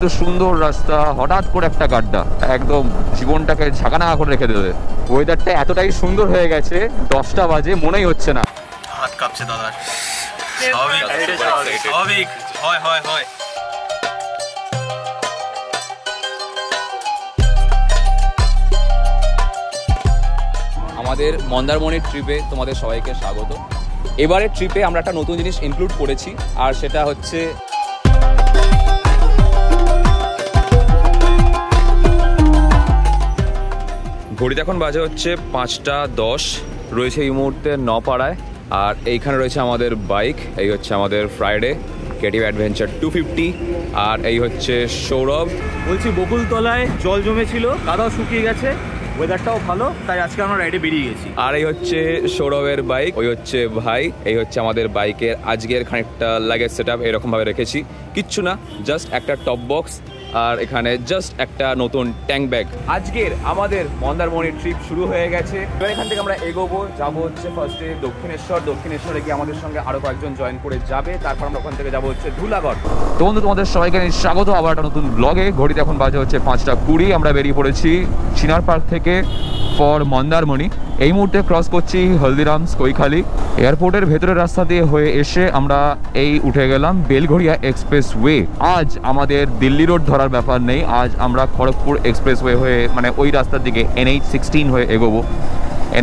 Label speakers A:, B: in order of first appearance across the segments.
A: তো সুন্দর রাস্তা, হঠাৎ করে একটা গাড্ডা একদম জীবনটাকে ঝাঁকানাকা করে রেখে দেবে। ওয়েদারটা এতটাই সুন্দর হয়ে গেছে, 10টা বাজে মনেই হচ্ছে না।
B: হাত কাঁপছে দাদার। স্বাভাবিক হয় হয় হয়।
C: আমাদের মন্দারমণির ট্রিপে তোমাদের সবাইকে স্বাগত। এবারের ট্রিপে আমরা একটা নতুন জিনিস ইনক্লুড করেছি, আর সেটা হচ্ছে ঘড়িতে এখন বাজে হচ্ছে 5টা 10, রয়েছে এই মুহূর্তে নপাড়ায়। আর এইখানে রয়েছে আমাদের বাইক, এই হচ্ছে আমাদের ফ্রাইডে কেটিভ অ্যাডভেঞ্চার 250, আর এই হচ্ছে সৌরভ।
B: বলছি বকুলতলায় জল জমেছিল, কাদা শুকিয়ে গেছে, ওয়েদারটাও ভালো, তাই আজকে আমরা রাইডে বেরিয়ে গেছি।
C: আর এই হচ্ছে সৌরভের বাইক, ওই হচ্ছে ভাই। এই হচ্ছে আমাদের বাইকের আজকের খানিকটা লাগেজ সেট আপ, এরকম ভাবে রেখেছি। কিচ্ছু না, জাস্ট একটা টপ বক্স আর এখানে জাস্ট একটা নতুন ট্যাঙ্ক ব্যাগ। আজকের আমাদের মন্দারমণি ট্রিপ শুরু হয়ে গেছে। এবার এখান থেকে আমরা এগোবো, যাবো হচ্ছে ফার্স্টে দক্ষিণেশ্বরে গিয়ে আমাদের সঙ্গে আরো কয়েকজন জয়েন করে যাবে। তারপর আমরা ওখান থেকে যাবো হচ্ছে ধুলাগড়।
A: তো বন্ধু, তোমাদের সবাইকে স্বাগত আবার একটা নতুন ব্লগে। ঘড়িতে এখন বাজে হচ্ছে 5টা 20। আমরা বেরিয়ে পড়েছি চিনার পার্ক থেকে ফর মন্দারমণি। এই মুহূর্তে ক্রস করছি হলদিরামস কৈখালি। এয়ারপোর্টের ভেতরের রাস্তা দিয়ে হয়ে এসে আমরা এই উঠে গেলাম বেলঘড়িয়া এক্সপ্রেস ওয়ে। আজ আমাদের দিল্লি রোড ধরার ব্যাপার নেই, আজ আমরা খড়গপুর এক্সপ্রেস ওয়ে হয়ে মানে ওই রাস্তার দিকে NH-16 হয়ে এগোবো।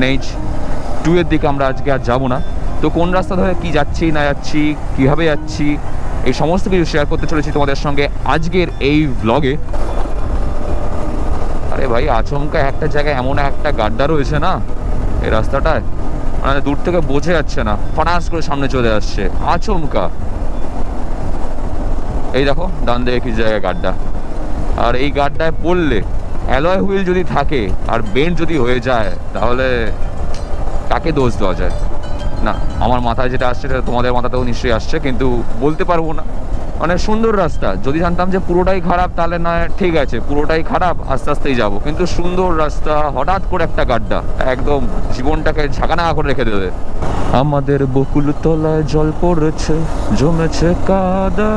A: NH-2 এর দিকে আমরা আজকে আর যাবো না। তো কোন রাস্তা ধরে কি যাচ্ছি না যাচ্ছি, কীভাবে যাচ্ছি, এই সমস্ত কিছু শেয়ার করতে চলেছি তোমাদের সঙ্গে আজকের এই ব্লগে। আরে ভাই, আচমকা একটা জায়গায় এমন একটা গাড্ডা রয়েছে না এই রাস্তাটায়, মানে দূর থেকে বোঝা যাচ্ছে না, ফাটাস করে সামনে চলে আসছে আচমকা। এই দেখো ডান দিকে কি জায়গায় গাড্ডা, আর এই গাড্ডায় পড়লে অ্যালয় হুইল যদি থাকে আর বেন্ড যদি হয়ে যায়, তাহলে কাকে দোষ দেওয়া যায়? না, আমার মাথায় যেটা আসছে সেটা তোমাদের মাথাতেও নিশ্চয়ই আসছে, কিন্তু বলতে পারবো না। মানে সুন্দর রাস্তা, যদি জানতাম যে পুরোটাই খারাপ তাহলে না ঠিক আছে, পুরোটাই খারাপ আস্তে আস্তেই যাবো, কিন্তু সুন্দর রাস্তা, হঠাৎ করে একটা গাড্ডা একদম জীবনটাকে ঝাঁকানাকা করে রেখে দেবে। আমাদের বকুল তলায় জল পড়েছে, জমেছে কাদা।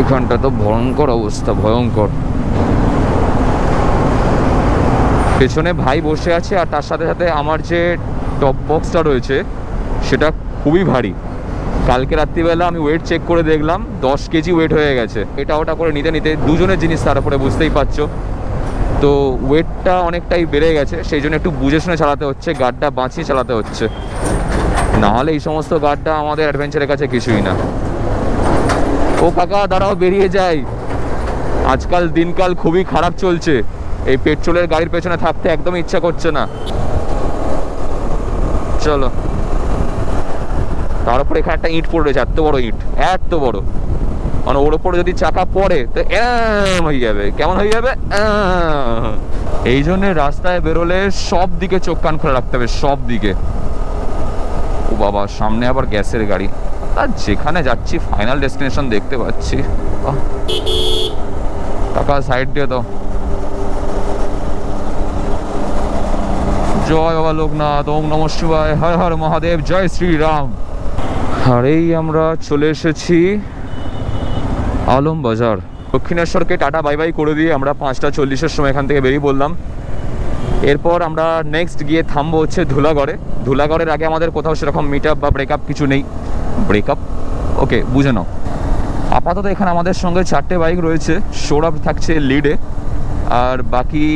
A: এখানটা তো ভয়ঙ্কর অবস্থা, ভয়ঙ্কর। পেছনে ভাই বসে আছে, আর তার সাথে সাথে আমার যে টপ বক্সটা রয়েছে সেটা খুবই ভারী। কালকে রাত্রিবেলা আমি ওয়েট চেক করে দেখলাম 10 কেজি ওয়েট হয়ে গেছে। এটা ওটা করে নিতে নিতে দুজনের জিনিস, তার উপরে বুঝতেই পারছো, তো ওয়েটটা অনেকটাই বেড়ে গেছে। সেই জন্য একটু বুঝে শুনে চালাতে হচ্ছে, গাড়িটা বাঁচিয়ে চালাতে হচ্ছে, নাহলে এই সমস্ত গাড়িটা আমাদের অ্যাডভেঞ্চারের কাছে কিছুই না। ও কাকা দাঁড়াও, বেরিয়ে যাই। আজকাল দিনকাল খুবই খারাপ চলছে, এই পেট্রোলের গাড়ির পেছনে থাকতে একদম ইচ্ছা করছে না। চলো। তার উপরে এখানে একটা ইট পড়ে রয়েছে, এত বড় ইট, এত বড়, মানে ওর ওপরে যদি চাকা পড়ে তো হয়ে যাবে। কেমন হয়ে যাবে? এই জন্য রাস্তায় বেরোলে সব দিকে চোখ কান খোলা রাখতে হবে, সব দিকে। ও বাবা, সামনে আবার গ্যাসের গাড়ি। আর যেখানে যাচ্ছি ফাইনাল ডেস্টিনেশন দেখতে পাচ্ছি। টাকা সাইড দিয়ে দাও। জয় বাবা লোকনাথ, ওম নমঃ শিবায়, হর হর মহাদেব, জয় শ্রীরাম। আর এই আমরা চলে এসেছি আলম বাজার। দক্ষিণেশ্বরকে টাটা বাই বাই করে দিয়ে আমরা 5টা 40-এর সময় এখান থেকে বেরিয়ে বললাম। এরপর আমরা নেক্সট গিয়ে থামবো হচ্ছে ধুলাগড়ে। ধুলাগড়ের আগে আমাদের কোথাও সেরকম মিট আপ বা ব্রেকআপ কিছু নেই। ব্রেকআপ ওকে, বুঝে নাও। আপাতত এখানে আমাদের সঙ্গে 4টে বাইক রয়েছে, সৌরভ থাকছে লিডে, আর বাকি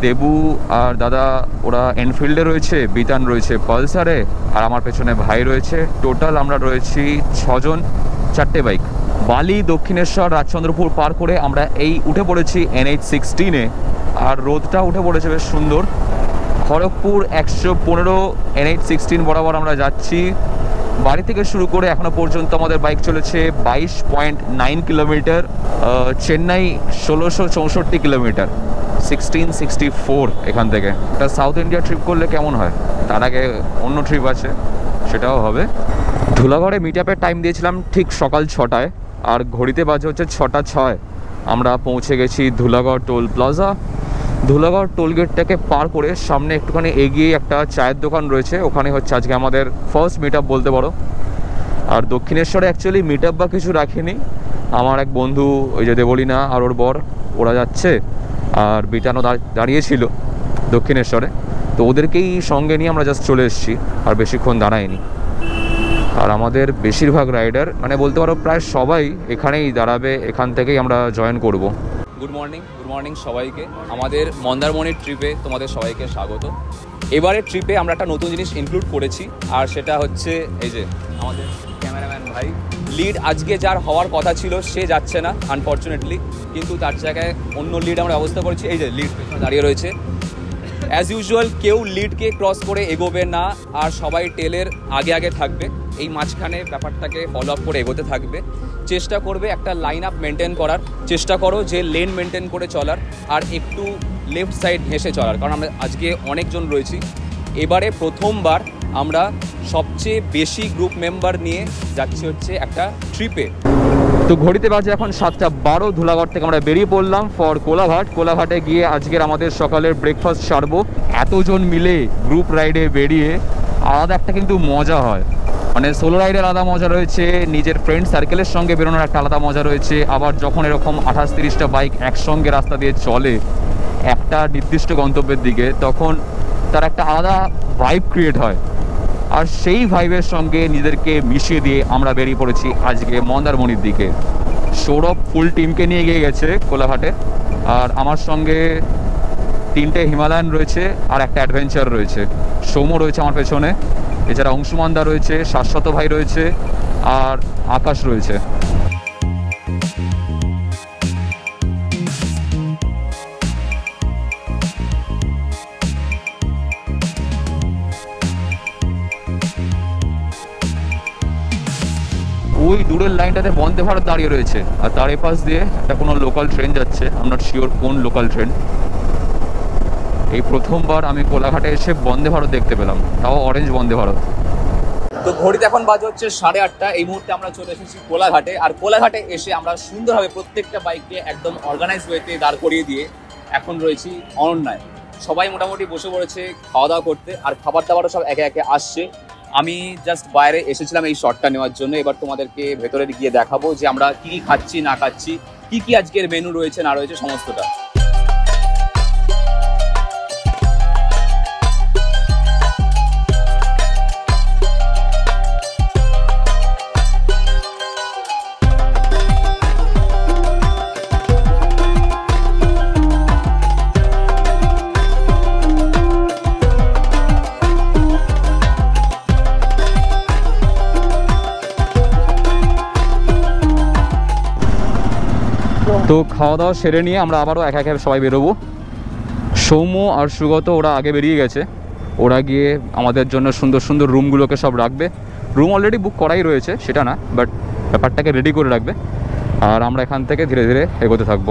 A: দেবু আর দাদা ওরা এনফিল্ডে রয়েছে, বিতান রয়েছে পালসারে, আর আমার পেছনে ভাই রয়েছে। টোটাল আমরা রয়েছি 6 জন, 4টে বাইক। বালি, দক্ষিণেশ্বর, রাজচন্দ্রপুর পার করে আমরা এই উঠে পড়েছি NH-16-এ, আর রোদটা উঠে পড়েছে বেশ সুন্দর। খড়গপুর 115 NH-16 বরাবর আমরা যাচ্ছি। বাড়ি থেকে শুরু করে এখনো পর্যন্ত আমাদের বাইক চলেছে 22.9 কিলোমিটার। চেন্নাই 1664 কিলোমিটার, 1664 এখান থেকে। এটা সাউথ ইন্ডিয়া ট্রিপ করলে কেমন হয়, তার আগে অন্য ট্রিপ আছে, সেটাও হবে। ধুলাগড়ে মিট আপের টাইম দিয়েছিলাম ঠিক সকাল 6টায়, আর ঘড়িতে বাজে হচ্ছে 6টা 6। আমরা পৌঁছে গেছি ধুলাগড় টোল প্লাজা। ধুলাগড় টোলগেটটাকে পার করে সামনে একটুখানি এগিয়ে একটা চায়ের দোকান রয়েছে, ওখানে হচ্ছে আজকে আমাদের ফার্স্ট মিট আপ বলতে পারো। আর দক্ষিণেশ্বরে অ্যাকচুয়ালি মিট আপ বা কিছু রাখিনি, আমার এক বন্ধু ওই যে দেবলীনা আর ওর বর ওরা যাচ্ছে, আর বিটানো দাঁড়িয়েছিল দক্ষিণেশ্বরে, তো ওদেরকেই সঙ্গে নিয়ে আমরা জাস্ট চলে এসেছি, আর বেশিক্ষণ দাঁড়াইনি। আর আমাদের বেশিরভাগ রাইডার মানে বলতে পারো প্রায় সবাই এখানেই দাঁড়াবে, এখান থেকেই আমরা জয়েন করব।
C: গুড মর্নিং সবাইকে। আমাদের মন্দারমণির ট্রিপে তোমাদের সবাইকে স্বাগত। এবারের ট্রিপে আমরা একটা নতুন জিনিস ইনক্লুড করেছি, আর সেটা হচ্ছে এই যে আমাদের ক্যামেরাম্যান ভাই। লিড আজকে যার হওয়ার কথা ছিল সে যাচ্ছে না আনফর্চুনেটলি, কিন্তু তার জায়গায় অন্য লিড আমরা ব্যবস্থা করেছি। এই যে লিড দাঁড়িয়ে রয়েছে। অ্যাজ ইউজুয়াল কেউ লিডকে ক্রস করে এগোবে না, আর সবাই টেলের আগে আগে থাকবে, এই মাঝখানে ব্যাপারটাকে ফলো আপ করে এগোতে থাকবে। চেষ্টা করবে একটা লাইন আপ মেনটেন করার, চেষ্টা করো যে লেন মেনটেন করে চলার, আর একটু লেফট সাইড ঘেঁষে চলার, কারণ আমরা আজকে অনেকজন রয়েছি। এবারে প্রথমবার আমরা সবচেয়ে বেশি গ্রুপ মেম্বার নিয়ে যাচ্ছি হচ্ছে একটা ট্রিপে।
A: তো ঘড়িতে বাজে এখন 7:12, ধুলাগড় থেকে আমরা বেরিয়ে পড়লাম ফর কোলাঘাট। কোলাঘাটে গিয়ে আজকের আমাদের সকালের ব্রেকফাস্ট সারবো। এতজন মিলে গ্রুপ রাইডে বেরিয়ে আলাদা একটা কিন্তু মজা হয়, মানে সোলো রাইডের আলাদা মজা রয়েছে, নিজের ফ্রেন্ড সার্কেলের সঙ্গে বেরোনোর একটা আলাদা মজা রয়েছে। আবার যখন এরকম 28-30টা বাইক একসঙ্গে রাস্তা দিয়ে চলে একটা নির্দিষ্ট গন্তব্যের দিকে, তখন তার একটা আলাদা ভাইব ক্রিয়েট হয়। আর সেই ভাইবের সঙ্গে নিজেদেরকে মিশিয়ে দিয়ে আমরা বেরিয়ে পড়েছি আজকে মন্দারমণির দিকে। সৌরভ ফুল টিমকে নিয়ে গিয়ে গেছে কোলাঘাটে, আর আমার সঙ্গে 3টে হিমালয়ান রয়েছে আর একটা অ্যাডভেঞ্চার রয়েছে। সৌম্য রয়েছে আমার পেছনে, এছাড়া অংশুমানদা রয়েছে, শাশ্বত ভাই রয়েছে, আর আকাশ রয়েছে। ওই দূরের লাইনটাতে বন্দে ভারত দাঁড়িয়ে রয়েছে, আর তার এপাশ দিয়ে একটা কোনো লোকাল ট্রেন যাচ্ছে, আমি নট শিওর কোন লোকাল ট্রেন। এই প্রথমবার আমি কোলাঘাটে এসে বন্দে ভারত দেখতে পেলাম, তাও অরেঞ্জ বন্দে ভারত।
C: তো ঘড়িতে এখন বাজে হচ্ছে 8:30। এই মুহূর্তে আমরা চলে এসেছি কোলাঘাটে, আর কোলাঘাটে এসে আমরা সুন্দরভাবে প্রত্যেকটা বাইককে একদম অর্গানাইজ ওয়েতে দাঁড় করিয়ে দিয়ে এখন রয়েছি অনন্যায়। সবাই মোটামুটি বসে পড়েছে খাওয়া দাওয়া করতে, আর খাবার দাবারও সব একে একে আসছে। আমি জাস্ট বাইরে এসেছিলাম এই শটটা নেওয়ার জন্য। এবার তোমাদেরকে ভেতরে গিয়ে দেখাবো যে আমরা কি কি খাচ্ছি না খাচ্ছি, কি কি আজকের মেনু রয়েছে না রয়েছে সমস্তটা।
A: তো খাওয়া দাওয়া সেরে নিয়ে আমরা আবারও একা একা সবাই বেরোবো। সৌম্য আর সুগত ওরা আগে বেরিয়ে গেছে, ওরা গিয়ে আমাদের জন্য সুন্দর সুন্দর রুমগুলোকে সব রাখবে। রুম অলরেডি বুক করাই রয়েছে সেটা না, বাট ব্যাপারটাকে রেডি করে রাখবে, আর আমরা এখান থেকে ধীরে ধীরে এগোতে থাকবো।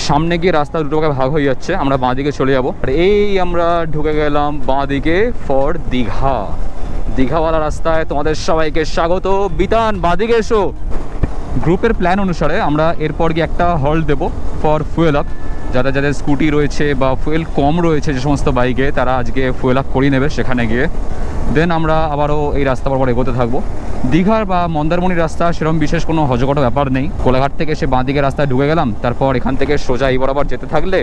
A: সামনে গিয়ে রাস্তা দুটোকে ভাগ হয়ে যাচ্ছে, আমরা বাঁ দিকে চলে যাবো। আর এই আমরা ঢুকে গেলাম বাঁ দিকে ফর দীঘা। দীঘাওয়ালা রাস্তায় তোমাদের সবাইকে স্বাগত। বিতান বাঁ দিকে এসো। গ্রুপের প্ল্যান অনুসারে আমরা এরপর গিয়ে একটা হল্ট দেবো ফর ফুয়েল আপ। যাদের যাদের স্কুটি রয়েছে বা ফুয়েল কম রয়েছে যে সমস্ত বাইকে, তারা আজকে ফুয়েল আপ করিয়ে নেবে সেখানে গিয়ে। দেন আমরা আবারও এই রাস্তা বরাবর এগোতে থাকবো। দীঘার বা মন্দারমণির রাস্তা সেরকম বিশেষ কোনো হজগট ব্যাপার নেই। কোলাঘাট থেকে এসে বাঁ দিকে রাস্তায় ঢুকে গেলাম, তারপর এখান থেকে সোজা এই বরাবর যেতে থাকলে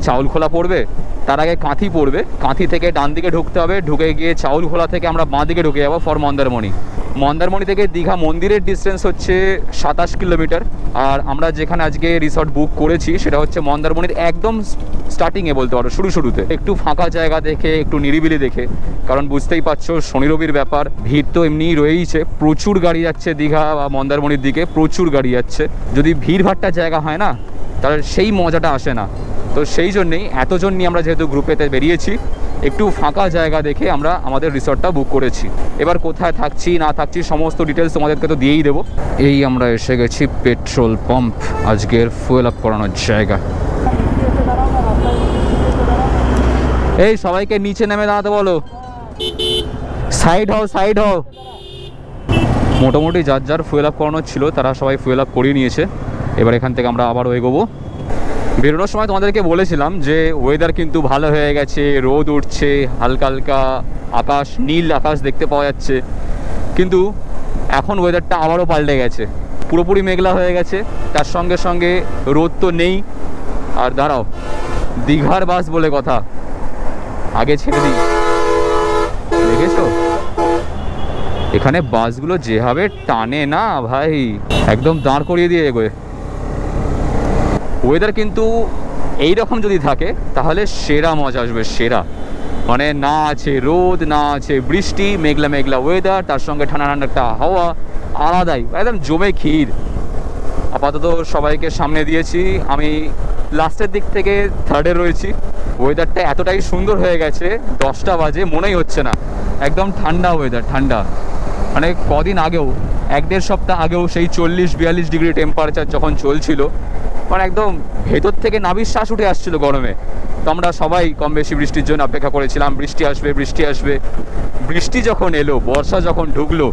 A: চাউলখোলা পড়বে, তার আগে কাঁথি পড়বে, কাঁথি থেকে ডান দিকে ঢুকতে হবে, ঢুকে গিয়ে চাউলখোলা থেকে আমরা বাঁ দিকে ঢুকে যাবো ফর মন্দারমণি। মন্দারমণি থেকে দীঘা মন্দিরের ডিস্টেন্স হচ্ছে 27 কিলোমিটার। আর আমরা যেখানে আজকে রিসর্ট বুক করেছি সেটা হচ্ছে মন্দারমণির একদম স্টার্টিংয়ে বলতে পারো, শুরুতে একটু ফাঁকা জায়গা দেখে, একটু নিরিবিলি দেখে, কারণ বুঝতেই পারছো শনি রবির ব্যাপার, ভিড় তো এমনিই রয়েইছে, প্রচুর গাড়ি যাচ্ছে দীঘা বা মন্দারমণির দিকে, প্রচুর গাড়ি যাচ্ছে। যদি ভিড়ভাট্টা জায়গা হয় না তাহলে সেই মজাটা আসে না। তো সেই জন্যেই এতজন নিয়ে আমরা যেহেতু গ্রুপেতে বেরিয়েছি, একটু ফাঁকা জায়গা দেখে আমরা আমাদের রিসর্টটা বুক করেছি। এবার কোথায় থাকছি না থাকছি সমস্ত ডিটেলস তোমাদেরকে তো দিয়েই দেবো। এই আমরা এসে গেছি পেট্রোল পাম্প, আজকের ফুয়েল আপ করানোর জায়গা। এই সবাইকে নিচে নেমে দাঁড়াতে বলো, সাইড হও সাইড হও। মোটামুটি যার যার ফুয়েল আপ করানোর ছিল তারা সবাই ফুয়েল আপ করিয়ে নিয়েছে। এবার এখান থেকে আমরা আবারও এগোবো। বেরোনোর সময় তোমাদেরকে বলেছিলাম যে ওয়েদার কিন্তু ভালো হয়ে গেছে, রোদ উঠছে, হালকা হালকা আকাশ, নীল আকাশ দেখতে পাওয়া যাচ্ছে, কিন্তু এখন ওয়েদারটা আবারও পাল্টে গেছে, পুরোপুরি মেঘলা হয়ে গেছে, তার সঙ্গে সঙ্গে রোদ তো নেই। আর দাঁড়াও, দীঘার বাস বলে কথা, আগে ছেড়ে দিই, দেখেছো এখানে বাসগুলো যেভাবে টানে না ভাই, একদম দাঁড় করিয়ে দিয়ে এগোয়। ওয়েদার কিন্তু এইরকম যদি থাকে তাহলে সেরা মজা আসবে, সেরা। মানে না আছে রোদ, না আছে বৃষ্টি, মেঘলা মেঘলা ওয়েদার, তার সঙ্গে ঠান্ডা ঠান্ডা একটা হাওয়া, আলাদাই একদম জমে ক্ষীর। আপাতত সবাইকে সামনে দিয়েছি, আমি লাস্টের দিক থেকে থার্ডে রয়েছি। ওয়েদারটা এতটাই সুন্দর হয়ে গেছে, 10টা বাজে মনেই হচ্ছে না, একদম ঠান্ডা ওয়েদার, ঠান্ডা। মানে কদিন আগেও, 1-1.5 সপ্তাহ আগেও সেই 40-42 ডিগ্রি টেম্পারেচার যখন চলছিল, মানে একদম ভেতর থেকে নাভিশ্বাস উঠে আসছিল গরমে। তো আমরা সবাই কম বেশি বৃষ্টির জন্য অপেক্ষা করেছিলাম, বৃষ্টি আসবে বৃষ্টি আসবে। বৃষ্টি যখন এলো, বর্ষা যখন ঢুকলো,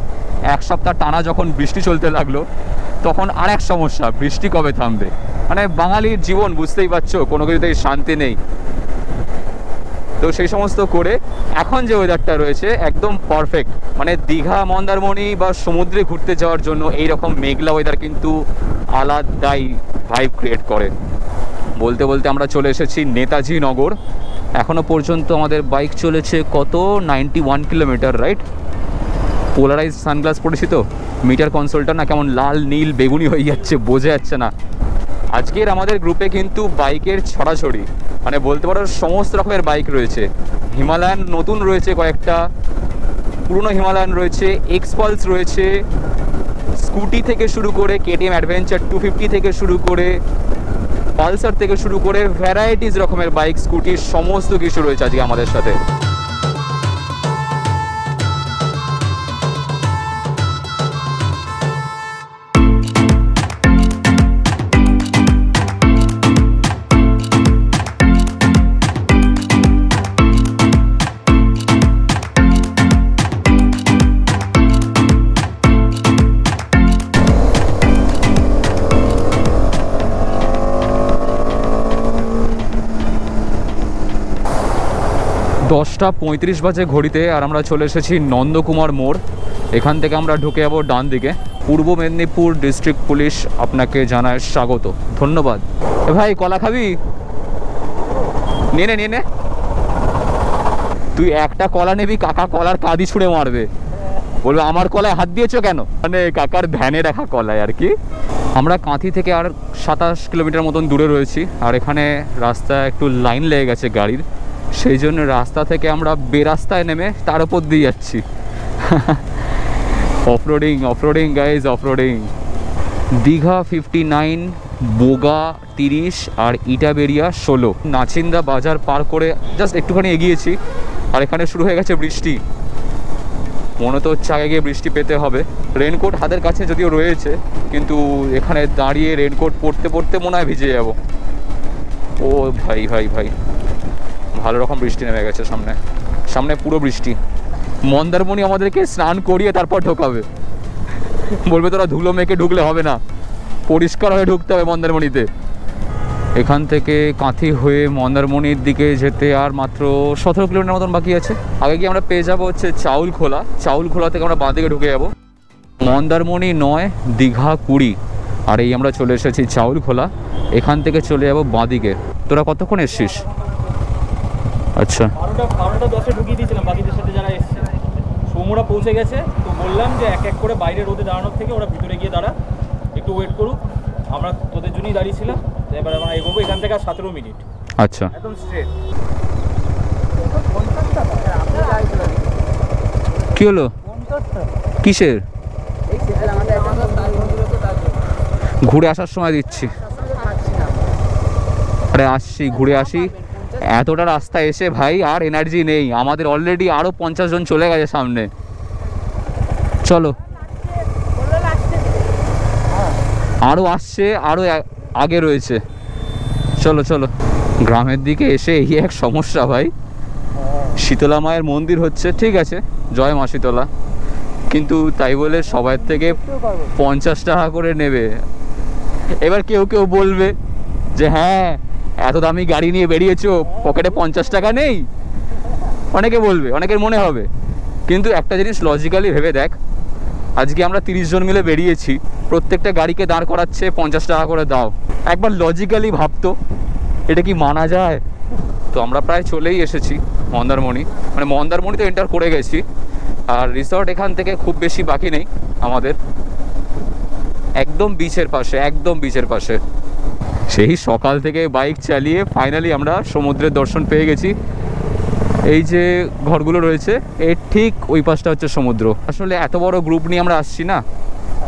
A: 1 সপ্তাহ টানা যখন বৃষ্টি চলতে লাগলো, তখন আর এক সমস্যা, বৃষ্টি কবে থামবে। মানে বাঙালির জীবন বুঝতেই পারছো, কোনো কিছুতেই শান্তি নেই। তো সেই সমস্ত করে এখন যে ওয়েদারটা রয়েছে একদম পারফেক্ট। মানে দীঘা, মন্দারমণি বা সমুদ্রে ঘুরতে যাওয়ার জন্য এইরকম মেঘলা ওয়েদার কিন্তু আলাদাই ভাইব ক্রিয়েট করে। বলতে বলতে আমরা চলে এসেছি নেতাজি নগর। এখনও পর্যন্ত আমাদের বাইক চলেছে কত, 91 কিলোমিটার, রাইট? পোলারাইজ সানগ্লাস পড়েছি তো, মিটার কনসোলটা না কেমন লাল নীল বেগুনি হয়ে যাচ্ছে, বোঝা যাচ্ছে না। আজকের আমাদের গ্রুপে কিন্তু বাইকের ছড়াছড়ি, মানে বলতে পারো সমস্ত রকমের বাইক রয়েছে। হিমালয়ান নতুন রয়েছে কয়েকটা, পুরনো হিমালয়ান রয়েছে, এক্সপালস রয়েছে, স্কুটি থেকে শুরু করে কেটিএম অ্যাডভেঞ্চার 250 থেকে শুরু করে পালসার থেকে শুরু করে ভ্যারাইটিস রকমের বাইক, স্কুটির সমস্ত কিছু রয়েছে আজকে আমাদের সাথে। 10টা 35 বাজে ঘড়িতে, আর আমরা চলে এসেছি নন্দকুমার মোড়। এখান থেকে আমরা ঢুকে যাবো ডান দিকে। পূর্ব মেদিনীপুর ডিস্ট্রিক্ট পুলিশ আপনাকে জানায় স্বাগত, ধন্যবাদ। ভাই কলা খাবি? নিয়ে নে নিয়ে নে। তুই একটা কলা নিবি, কাকা কলার কাঁদি ছুঁড়ে মারবে, বলবে আমার কলায় হাত দিয়েছো কেন, মানে কাকার ভ্যানে রাখা কলায় আর কি। আমরা কাঁথি থেকে আর 27 কিলোমিটার মতন দূরে রয়েছি, আর এখানে রাস্তা একটু লাইন লেগে গেছে গাড়ির, সেই জন্য রাস্তা থেকে আমরা বেরাস্তায় নেমে তার উপর দিয়ে যাচ্ছি। Off-roading off-roading guys, off-roading. Digha 59, বোগা 30 আর ইটাবেরিয়া 16। নাচিন্দা বাজার পার করে জাস্ট একটুখানি এগিয়েছি, আর এখানে শুরু হয়ে গেছে বৃষ্টি। মনে তো হচ্ছে আগে গিয়ে বৃষ্টি পেতে হবে। রেনকোট হাতের কাছে যদিও রয়েছে, কিন্তু এখানে দাঁড়িয়ে রেনকোট পরতে পরতে মনে হয় ভিজে যাব। ও ভাই ভাই ভাই, ভালো রকম বৃষ্টি নেমে গেছে, সামনে সামনে পুরো বৃষ্টি। মন্দারমণি আমাদেরকে স্নান করিয়ে তারপর ঢোকাবে, বলবে তোরা ধুলো মেখে ঢুকলে হবে না, পরিষ্কার হয়ে ঢুকতে হবে মন্দারমণিতে। এখান থেকে কাঁথি হয়ে মন্দারমণির দিকে যেতে আর মাত্র 17 কিলোমিটার মতন বাকি আছে। আগে গিয়ে আমরা পেয়ে যাবো হচ্ছে চাউলখোলা। চাউলখোলা থেকে আমরা বাঁ দিকে ঢুকে যাবো। মন্দারমণি 9, দীঘা 20, আর এই আমরা চলে এসেছি চাউলখোলা। এখান থেকে চলে যাবো বাঁ দিকে। তোরা কতক্ষণ এসছিস? আচ্ছা,
B: 12:10 ঢুকিয়ে দিয়েছিলাম বাকিদের সাথে যারা এসছে। সৌমরা পৌঁছে গেছে, তো বললাম যে এক এক করে বাইরে রোদে দাঁড়ানোর থেকে ওরা ভিতরে গিয়ে দাঁড়া, একটু ওয়েট করুক, আমরা তোদের জন্যই দাঁড়িয়েছিলাম। এবার আমরা এগোবো এখান থেকে আর 17 মিনিট।
A: আচ্ছা,
B: একদম স্ট্রেট।
A: কি হলো? কিসের? ঘুরে আসার সময় দিচ্ছি। আরে আসছি, ঘুরে আসি। এতটা রাস্তা এসে ভাই আর এনার্জি নেই আমাদের, অলরেডি আরো 50 জন চলে গেছে সামনে। চলো, আরো আসছে, আরো আগে রয়েছে। চলো চলো। গ্রামের দিকে এসে এই এক সমস্যা ভাই, শীতলা মায়ের মন্দির হচ্ছে, ঠিক আছে, জয় মা শীতলা, কিন্তু তাই বলে সবার থেকে 50 টাকা করে নেবে। এবার কেউ কেউ বলবে যে হ্যাঁ এত দামি গাড়ি নিয়ে বেরিয়েছো, পকেটে 50 টাকা নেই। অনেকে বলবে, অনেকের মনে হবে, কিন্তু একটা জিনিস লজিক্যালি ভেবে দেখ, আজকে আমরা 30 জন মিলে বেরিয়েছি, প্রত্যেকটা গাড়িকে দাঁড় করাচ্ছে 50 টাকা করে দাও। একবার লজিক্যালি ভাবতো এটা কি মানা যায়? তো আমরা প্রায় চলেই এসেছি মন্দারমণি, মানে মন্দারমণিতে এন্টার করে গেছি। আর রিসর্ট এখান থেকে খুব বেশি বাকি নেই আমাদের, একদম বিচের পাশে, একদম বিচের পাশে। সেই সকাল থেকে বাইক চালিয়ে ফাইনালি আমরা সমুদ্রের দর্শন পেয়ে গেছি। এই যে ঘরগুলো রয়েছে এর ঠিক ওই পাশটা হচ্ছে সমুদ্র। আসলে এত বড় গ্রুপ নিয়ে আমরা আসছি না,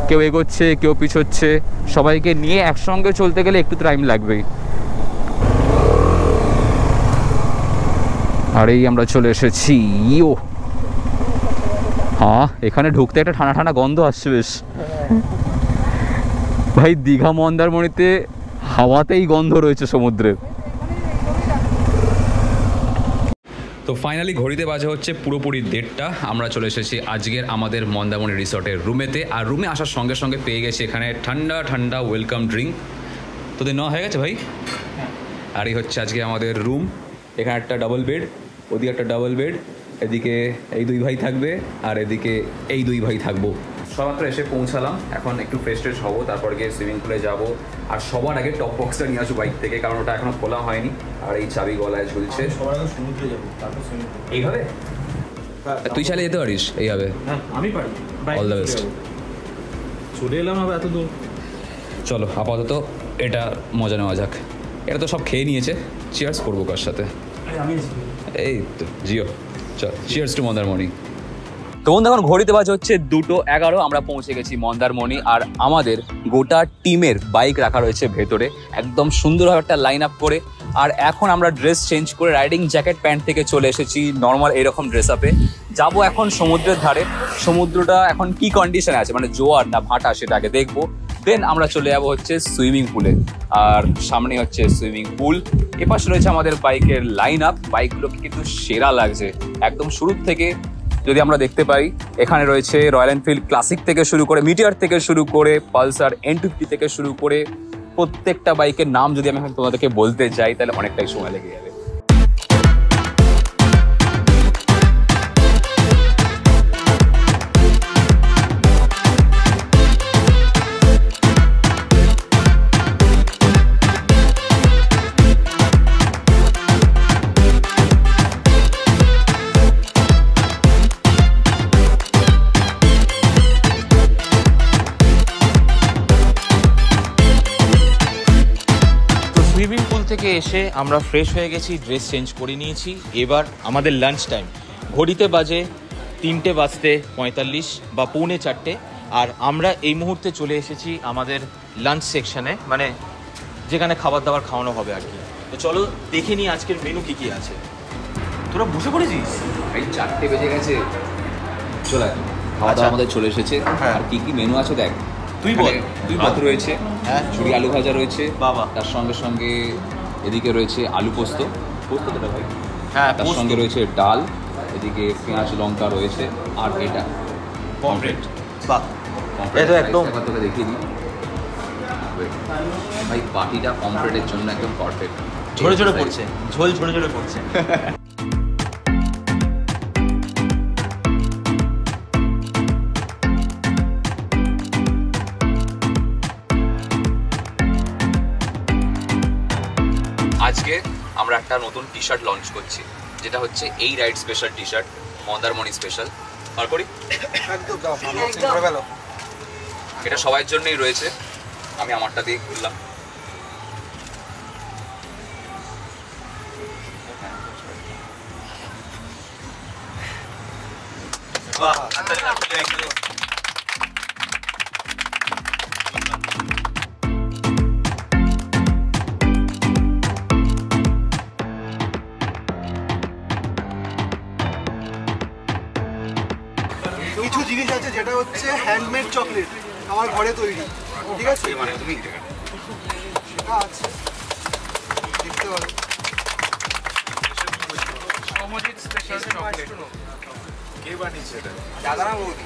A: কেউ এগোচ্ছে কেউ পিছোচ্ছে, সবাইকে নিয়ে একসঙ্গে চলতে গেলে একটু টাইম লাগবেই। আর এই আমরা চলে এসেছি। ইও হ্যাঁ, এখানে ঢুকতে একটা ঠান্ডা ঠান্ডা গন্ধ আসছে বেশ। ভাই দীঘা মন্দারমণিতে হাওয়াতেই গন্ধ রয়েছে সমুদ্রের।
C: তো ফাইনালি ঘড়িতে বাজে হচ্ছে পুরোপুরি 1:30টা। আমরা চলে এসেছি আজকের আমাদের মন্দারমণি রিসর্টের রুমেতে। আর রুমে আসার সঙ্গে সঙ্গে পেয়ে গেছি এখানে ঠান্ডা ঠান্ডা ওয়েলকাম ড্রিঙ্ক। তোদের নেওয়া হয়ে গেছে ভাই? আর এই হচ্ছে আজকে আমাদের রুম। এখানে একটা ডাবল বেড, ওদিকে একটা ডাবল বেড, এদিকে এই 2 ভাই থাকবে আর এদিকে এই 2 ভাই থাকবো। সবমাত্র এসে পৌঁছালাম, এখন একটু ফ্রেশ ট্রেশ হবো, তারপর গিয়ে সুইমিং পুলে যাবো। আর সবার আগে টপ বক্সটা নিয়ে আসবো বাইক থেকে, কারণ ওটা এখনো খোলা হয়নি। আর এই চাবি গলায় ঝুলছে।
B: সবার আগে সমুদ্রে যাবো, তারপর সুইমিং পুল।
C: এইভাবে তুই চাইলে যেতে পারিস এইভাবে।
B: হ্যাঁ আমি পারি।
C: All the best.
B: চলে এলাম আবার এত দূর।
C: চলো আপাতত এটা মজা নেওয়া যাক। এটা তো সব খেয়ে নিয়েছে, চিয়ার্স করবো কার সাথে?
B: আমি
C: এই তো জিও, চল চিয়ার্স টু মন্দারমণি। তো বন্ধু এখন ঘড়িতে বাজে হচ্ছে 2:11, আমরা পৌঁছে গেছি মন্দারমণি। আর আমাদের গোটা টিমের বাইক রাখা রয়েছে ভেতরে একদম সুন্দরভাবে একটা লাইন আপ করে। আর এখন আমরা ড্রেস চেঞ্জ করে রাইডিং জ্যাকেট প্যান্ট থেকে চলে এসেছি নর্মাল এরকম ড্রেস আপে। যাবো এখন সমুদ্রের ধারে। সমুদ্রটা এখন কি কন্ডিশনে আছে, মানে জোয়ার না ভাটা, সেটা আগে দেখবো। দেন আমরা চলে যাবো হচ্ছে সুইমিং পুলে। আর সামনে হচ্ছে সুইমিং পুল, এপাশে রয়েছে আমাদের বাইকের লাইন আপ। বাইকগুলোকে কিন্তু সেরা লাগছে একদম শুরু থেকে। যদি আমরা দেখতে পাই এখানে রয়েছে রয়্যাল এনফিল্ড ক্লাসিক থেকে শুরু করে, মিটিয়ার থেকে শুরু করে, পালসার N250 থেকে শুরু করে, প্রত্যেকটা বাইকের নাম যদি আমি এখন তোমাদেরকে বলতে যাই তাহলে অনেকটাই সময় লেগে যাবে।
B: সুইমিং পুল থেকে এসে আমরা ফ্রেশ হয়ে গেছি, ড্রেস চেঞ্জ করে নিয়েছি। এবার আমাদের লাঞ্চ টাইম। ঘড়িতে বাজে 3:45 বা 3:45, আর আমরা এই মুহূর্তে চলে এসেছি আমাদের লাঞ্চ সেকশনে, মানে যেখানে খাবার দাবার খাওয়ানো হবে আর কি। তো চলো দেখে নিই আজকের মেনু কি কি আছে। তোরা বসে পড়েছিস?
C: এই 4টে বেজে গেছে, চলে খাওয়া দাওয়া আমাদের চলে এসেছে। আর কি কি মেনু আছে দেখ,
B: তুই বল।
C: ভাত রয়েছে,
B: হ্যাঁ,
C: ঝুড়ি আলু ভাজা রয়েছে
B: বাবা,
C: তার সঙ্গে সঙ্গে এদিকে রয়েছে আলু পোস্ত, পোস্তটা ভাই,
B: হ্যাঁ,
C: তার সঙ্গে রয়েছে ডাল, এদিকে পেঁয়াজ লঙ্কা রয়েছে, আর এটা
B: পমফ্রেট। বাহ, এটা একদম
C: তোকে দেখিয়ে দিই ভাই, বাটিটা পমফ্রেটের জন্য একদম পারফেক্ট।
B: ঝরে ঝরে পড়ছে, ঝোল ঝরে ঝরে পড়ছে।
C: আজকে আমরা একটা নতুন টি শার্ট লঞ্চ করছি, যেটা হচ্ছে এই ride special T-shirt, Mandarmani special. আর করি এটা সবার জন্যই রয়েছে, আমি আমারটা দিয়ে খুললাম।
D: কিছু জিনিস আছে যেটা হচ্ছে হ্যান্ডমেড চকলেট, আমার ঘরে তৈরি, ঠিক আছে? সেটা আছে, দেখতে পারো। কে বানিয়েছে এটা? দাদা না বৌদি?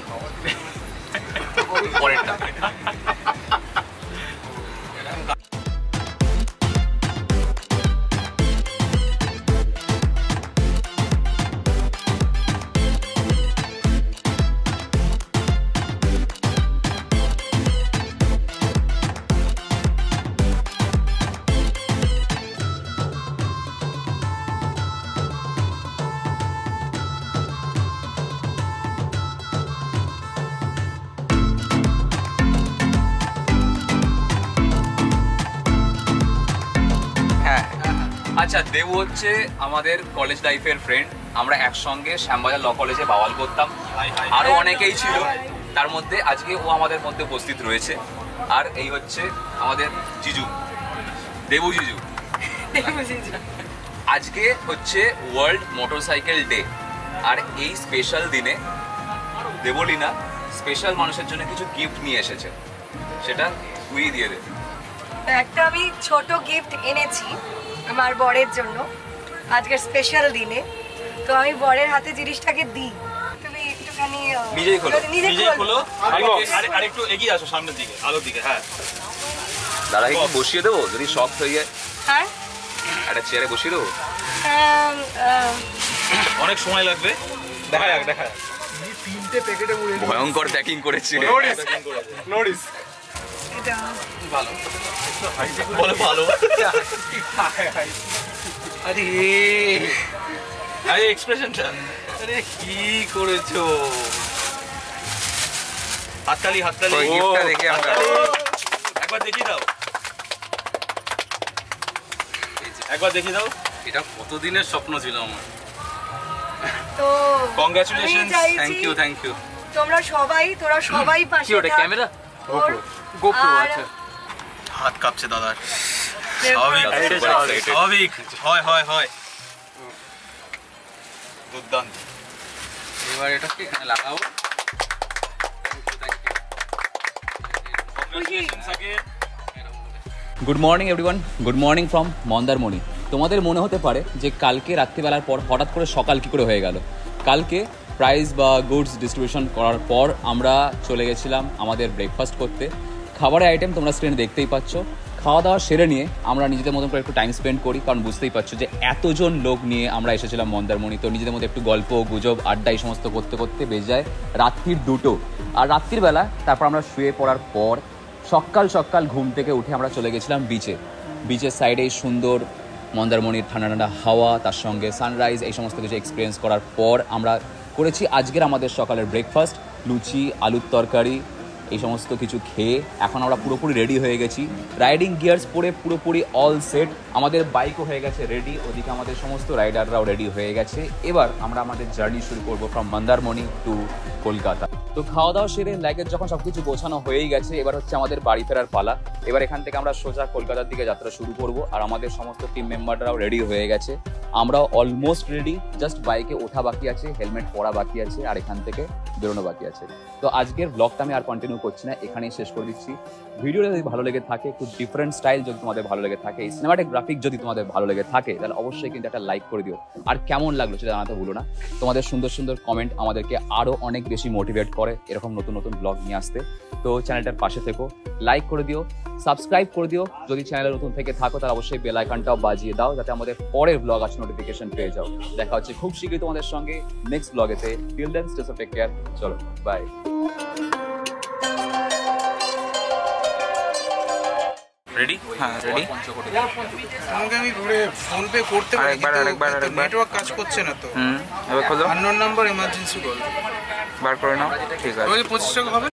C: আচ্ছা, দেবু হচ্ছে আমাদের কলেজ লাইফের ফ্রেন্ড। আমরা একসঙ্গে শ্যামবাজার ল কলেজে বাওয়াল করতাম, আরো অনেকেই ছিল, তার মধ্যে আজকে ও আমাদের মধ্যে উপস্থিত রয়েছে। আর এই হচ্ছে আমাদের জিজু, দেবু জিজু। আজকে হচ্ছে ওয়ার্ল্ড মোটরসাইকেল ডে, আর এই স্পেশাল দিনে দেবলীনা স্পেশাল মানুষের জন্য কিছু গিফট নিয়ে এসেছে, সেটা তুই দিয়ে দে।
E: একটা আমি ছোট গিফট এনেছি আমার বরের জন্য আজকের স্পেশাল দিনে। তো আমি বরের হাতে জিনিসটাকে দিই, তুমি একটুখানি
C: নিজেই খোলো।
B: নিজেই খোলো, আর একটু এগিয়ে আসো সামনের দিকে, আলোর দিকে। হ্যাঁ,
C: দাদা কি বসিয়ে দেবো যদি শক্ত হয়ে যায়?
E: হ্যাঁ,
C: একটা চেয়ারে বসিয়ে দেবো?
B: অনেক সময় লাগবে। দেখা যাক, দেখা যাক।
D: 3টে প্যাকেটে মুড়ে
C: ভয়ঙ্কর প্যাকিং করেছে।
D: নোটিস
E: এটা
C: ভালো
B: বলে ভালো।
C: আরে
B: আরে এক্সপ্রেশনটা,
C: আরে কি করেছো?
B: হাততালি হাততালি।
C: ওই গিফটটা দেখে আমরা
B: একবার দেখিয়ে দাও, একবার দেখিয়ে দাও।
C: এটা কতদিনের স্বপ্ন ছিল আমার।
E: তো
B: Congratulations,
C: thank you, thank you.
E: তোরা সবাই পাশে
C: কি ওটা
E: থাক।
C: ক্যামেরা?
E: ওর-
C: গোপ্রো।
E: আর-
C: আচ্ছা,
B: হাত কাঁপছে দাদার।
E: স্বাভাবিক।
B: স্বাভাবিক, হয় হয় হয়। দুর্দান্ত।
C: এবার এটাকে এখানে লাগাবো। Good morning everyone, good morning from Mandarmani. তোমাদের মনে হতে পারে যে কালকে রাত্রিবেলার পর হঠাৎ করে সকাল কী করে হয়ে গেল। কালকে প্রাইজ বা গুডস ডিস্ট্রিবিউশন করার পর আমরা চলে গেছিলাম আমাদের ব্রেকফাস্ট করতে। খাবারের আইটেম তোমরা স্ক্রিনে দেখতেই পাচ্ছ। খাওয়া দাওয়া সেরে নিয়ে আমরা নিজেদের মতন করে একটু টাইম স্পেন্ড করি, কারণ বুঝতেই পারছো যে এতজন লোক নিয়ে আমরা এসেছিলাম মন্দারমণি। তো নিজেদের মধ্যে একটু গল্প গুজব আড্ডা এই সমস্ত করতে করতে বেজে যায় রাত্রির 2টো। আর রাত্রির বেলা তারপর আমরা শুয়ে পড়ার পর সকাল সকাল ঘুম থেকে উঠে আমরা চলে গেছিলাম বিচে। বিচের সাইডে সুন্দর মন্দারমণির ঠান্ডা ঠান্ডা হাওয়া, তার সঙ্গে সানরাইজ, এই সমস্ত কিছু এক্সপিরিয়েন্স করার পর আমরা করেছি আজকের আমাদের সকালের ব্রেকফাস্ট, লুচি, আলুর তরকারি, এই সমস্ত কিছু খেয়ে এখন আমরা পুরোপুরি রেডি হয়ে গেছি। রাইডিং গিয়ার্স পরে পুরোপুরি অল সেট। আমাদের বাইকও হয়ে গেছে রেডি, ওদিকে আমাদের সমস্ত রাইডাররাও রেডি হয়ে গেছে। এবার আমরা আমাদের জার্নি শুরু করবো ফ্রম মন্দারমণি টু কলকাতা। তো খাওয়া দাওয়া সেরে লাগেজ যখন সবকিছু গোছানো হয়েই গেছে, এবার হচ্ছে আমাদের বাড়ি ফেরার পালা। এবার এখান থেকে আমরা সোজা কলকাতার দিকে যাত্রা শুরু করব। আর আমাদের সমস্ত টিম মেম্বাররাও রেডি হয়ে গেছে, আমরাও অলমোস্ট রেডি। জাস্ট বাইকে ওঠা বাকি আছে, হেলমেট পরা বাকি আছে, আর এখান থেকে বেরোনো বাকি আছে। তো আজকের ব্লগটা আমি আর কন্টিনিউ করছি না, এখানেই শেষ করে দিচ্ছি। ভিডিওটা যদি ভালো লেগে থাকে, একটু ডিফারেন্ট স্টাইল যদি তোমাদের ভালো লেগে থাকে, এই সিনেমাটিক গ্রাফিক যদি তোমাদের ভালো লেগে থাকে, তাহলে অবশ্যই কিন্তু একটা লাইক করে দিও। আর কেমন লাগলো সেটা জানাতে ভুলো না। তোমাদের সুন্দর সুন্দর কমেন্ট আমাদেরকে আরও অনেক বেশি মোটিভেট করে এরকম নতুন নতুন ব্লগ নিয়ে আসতে। তো চ্যানেলটার পাশে থেকো, লাইক করে দিও, সাবস্ক্রাইব করে দিও। যদি চ্যানেলে নতুন থেকে থাকো তাহলে অবশ্যই বেল আইকনটাও বাজিয়ে দাও, যাতে আমাদের পরের ব্লগ আছে নোটিফিকেশন পেয়ে যাও। দেখা হচ্ছে খুব শীঘ্রই তোমাদের সঙ্গে নেক্সট ব্লগেতে। Till then stay safe, take care, চলো বাই।
B: রেডি?
F: হ্যাঁ রেডি।
D: আমাকে আমি ঘুরে ফোন পে করতে পারি,
F: আরেকবার।
D: নেটওয়ার্ক কাজ করছে না তো।
F: এবার খোলো,
D: আননোন নাম্বার, এমার্জেন্সি কল।
F: বার করে নাও। ঠিক আছে।
D: 25 টাকা হবে।